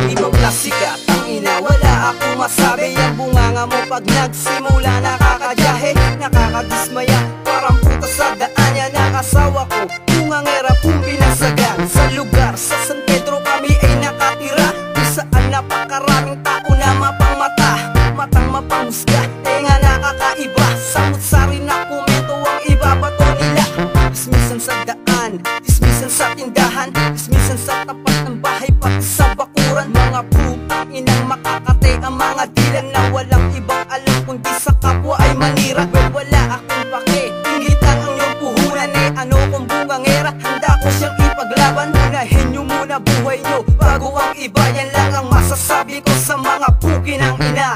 Ibang klase ka, tangina, wala akong masabi. Ang bunganga mo pag nagsimula nakakadyahe, nakakadismaya, parang puta sa daan. Yan ang asawa ko, bungangera kung binasagan. Sa lugar, sa San Pedro kami ay nakatira, kung saan napakaraming tao na mapangmata, matang mapanghusga, tenga nakakaiba. Samut-sari na komento ang ibabato nila. Dismisan sa daan, dismisan sa tindahan, dismisan sa tapat ng bahay, pati sa bakuran. Mga putang inang makakate, ang mga dilan na walang ibang alam kundi sa kapwa ay manira. Wala akong pake, ingitan ang iyong puhunan. Eh ano kung bungangera, handa ko siyang ipaglaban. Unahin nyo muna buhay nyo bago ang iba, yan lang ang masasabi ko sa mga pukin ng ina.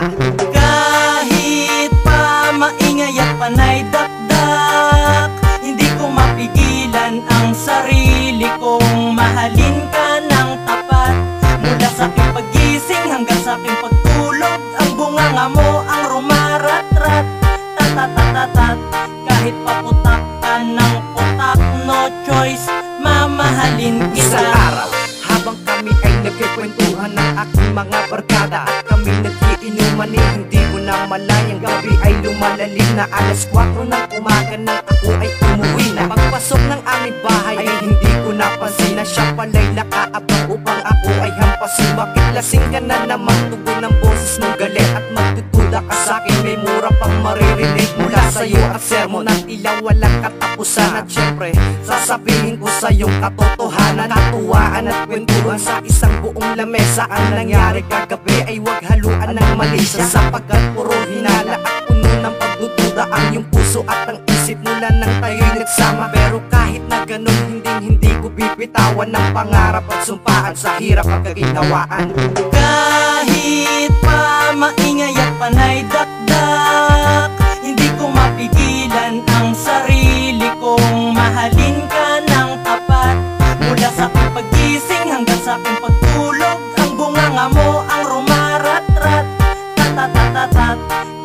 Kahit pa maingay at panay dakdak, hindi ko mapigilan ang sarili kong mahalin ka ng tapat. Mula sa aking pagising hanggang sa aking pagtulog, ang bunganga mo ang rumarat-rat. Tatatatatat, kahit paputak ka ng putak, no choice, mamahalin kita. Isang araw, habang kami ay nagkikwentuhan ng aking mga barkada, at kami nagkiinuman eh, hindi ko na malayang gabi ay lumalalim na. Alas 4 ng umaga nang ako ay umuwi na. Pagpasok ng aming bahay ay hindi ko napansin na siya pala'y nakaabang upang ako ay hampasin. Bakit lasing ka na naman? Tugon ng boses mong galit at magtutuda ka sa'kin. May mura pang maririnig mula sa'yo at sermon na tila walang katapusan. At syempre, sasabihin ko sa'yong katotohanan, katuwaan at kwentuhan sa isang buong lamesa. Ang nangyari kagabi ay wag haluan ng malisya, sapagkat puro hinala at puno ng pagdududa ang iyong puso at ang isip mula nang tayo'y nagsama. Pero kahit na ganun, hindi ko bibitawan ng pangarap at sumpaan sa hirap at kaginhawaan. Kahit pa maingay at panay dakdak, hindi ko mapigilan ang sarili kong mahalin ka ng tapat. Mula sa aking pagising hanggang sa aking pagtulog, ang bunganga mo ang rumarat-rat. Tatatatatat,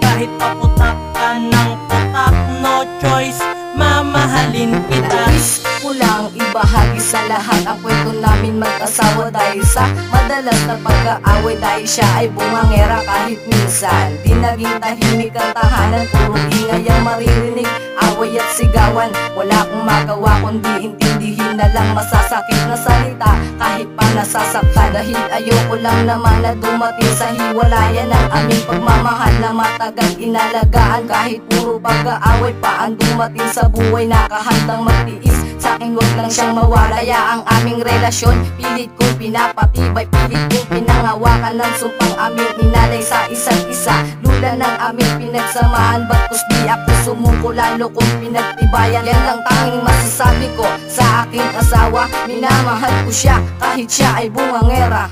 kahit paputak ka ng putak, no choice, mamahalin kita. Nais ko lang ibahagi sa lahat ang kwento namin mag-asawa, dahil sa madalas na pag-aaway, dahil siya ay bungangera kahit minsan di naging tahimik ang tahanan. Puro ingay ang maririnig, away at sigawan. Wala akong magawa kundi intindihin na lang masasakit na salita, kahit pa nasasaktan. Dahil ayoko lang naman na dumating sa hiwalayan ng aming pagmamahal na matagal inalagaan. Kahit puro pag-aaway pa ang dumating sa buhay, nakahandang magtiis sa'kin, wag lang siyang mawala. Ang aming relasyon, pilit kong pinapatibay, pilit kong pinangawakan ng sumpang aming inalay sa isa't isa. Lula ng aming pinagsamahan, ba't di ako sumuko, lalo kong pinagtibayan. Yan lang tanging masasabi ko sa aking asawa, minamahal ko siya kahit siya ay bungangera.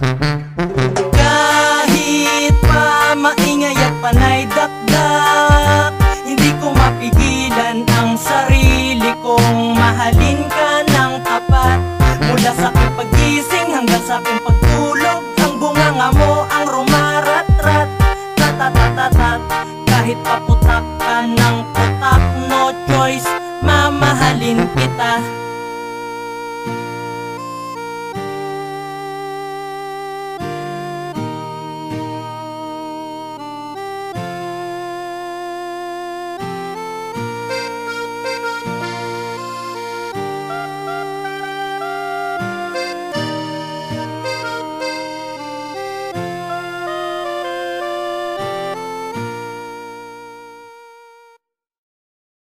Kahit pa maingay at panay